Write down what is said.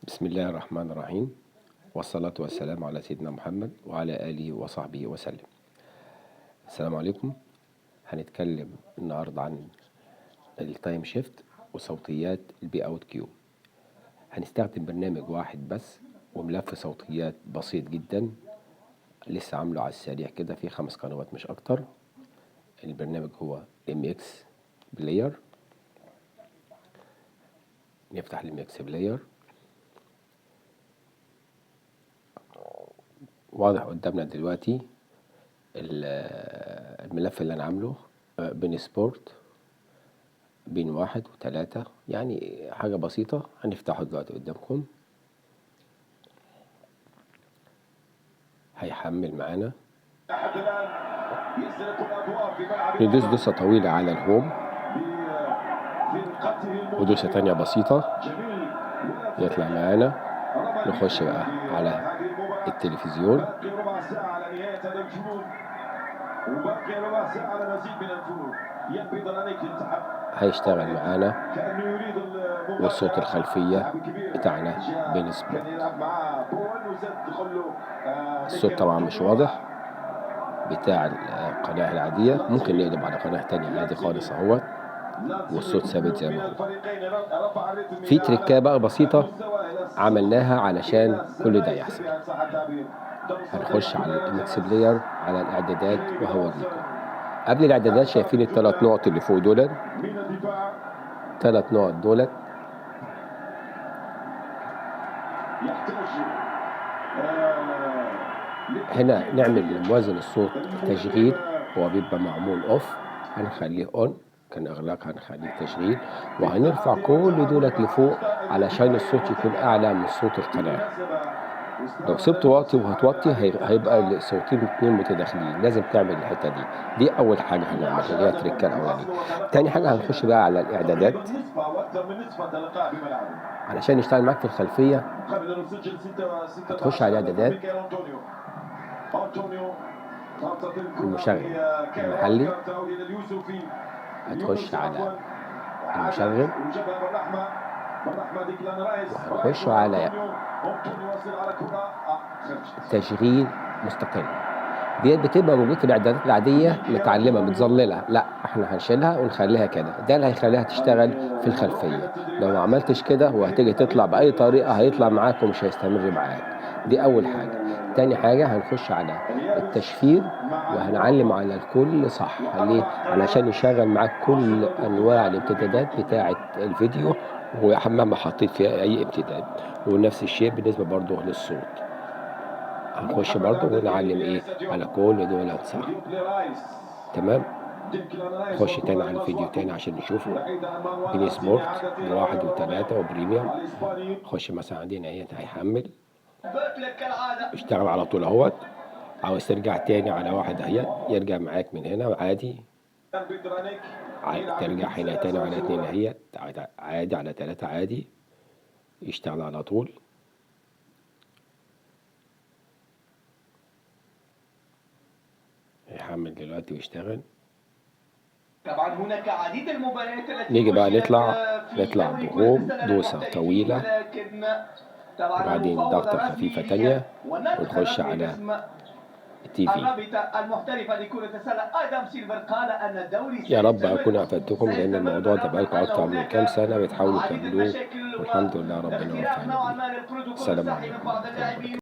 بسم الله الرحمن الرحيم، والصلاة والسلام على سيدنا محمد وعلى آله وصحبه وسلم. السلام عليكم. هنتكلم النهاردة عن التايم شيفت وصوتيات البي اوت كيو. هنستخدم برنامج واحد بس وملف صوتيات بسيط جدا، لسه عامله على السريع كده في 5 قنوات مش اكتر. البرنامج هو MX بلاير. نفتح MX بلاير. واضح قدامنا دلوقتي الملف اللي انا عامله بين سبورت، بين 1 و3، يعني حاجة بسيطة. هنفتحه دلوقتي قدامكم. هيحمل معانا. ندوس دوسة طويلة على الهوم ودوسة تانية بسيطة يطلع معانا. نخش بقى على التلفزيون. هيشتغل معانا والصوت الخلفية بتاعنا بين سبورت. الصوت طبعا مش واضح بتاع القناة العادية، ممكن نقلب على قناة تانية عادي خالص اهوت والصوت ثابت زي ما هو. في تريكة بقى بسيطة عملناها علشان كل ده يحصل. هنخش على الميكس بلاير على الاعدادات وهوريكم. قبل الاعدادات شايفين ال3 نقط اللي فوق دول، 3 نقط دول. هنا نعمل موازن الصوت تشغيل، هو بيبقى معمول اوف، هنخليه اون. كان اغلاق هنخليه تشغيل، وهنرفع كل دولت لفوق علشان الصوت يكون اعلى من صوت القناة. لو سبته واطي وهتوطي هيبقى الصوتين 2 متداخلين. لازم تعمل الحته دي اول حاجه هنعملها، اللي هي التركه الاولانيه. تاني حاجه هنخش بقى على الاعدادات علشان نشتغل معاك في الخلفيه. هتخش على الاعدادات، المشغل المحلي. هتخش على المشغل وهنخش على تشغيل مستقل. ديت بتبقى موجودة في الاعدادات العادية متعلمة متظللة، لا احنا هنشيلها ونخليها كده. ده اللي هيخليها تشتغل في الخلفية. لو ما عملتش كده وهتيجي تطلع بأي طريقة هيطلع معاك ومش هيستمر معاك. دي أول حاجة. تاني حاجة هنخش على التشفير وهنعلم على الكل صح. ليه؟ علشان يشغل معاك كل أنواع الامتدادات بتاعة الفيديو ومهما حطيت فيها أي امتداد. ونفس الشيء بالنسبة برضه للصوت. هنخش برضه ونعلم ايه على كل دول صح. تمام. نخش تاني على الفيديو تاني عشان نشوفه. بين سبورت ب1 و3 وبريميوم. نخش مثلا عندنا ايه، هيحمل. اشتغل على طول اهوت. عاوز ترجع تاني على 1 اهي، يرجع معاك من هنا عادي. ترجع هنا تاني على 2 اهي عادي، على 3 عادي. يشتغل على طول. يحمل دلوقتي ويشتغل. طبعا هناك عديد المباريات التي نيجي بقى نطلع بهوم دوسة طويلة، وبعدين ضغطة خفيفة تانية ونخش على التي في. المحترفة لكرة السلة آدم سيلفر قال أن الدوري يا رب أكون أفدتكم، لأن الموضوع ده بقالكم أكتر من كام سنة بتحاولوا تعملوه، والحمد لله ربنا وفقنا بيه. السلام عليكم ورحمة الله وبركاته.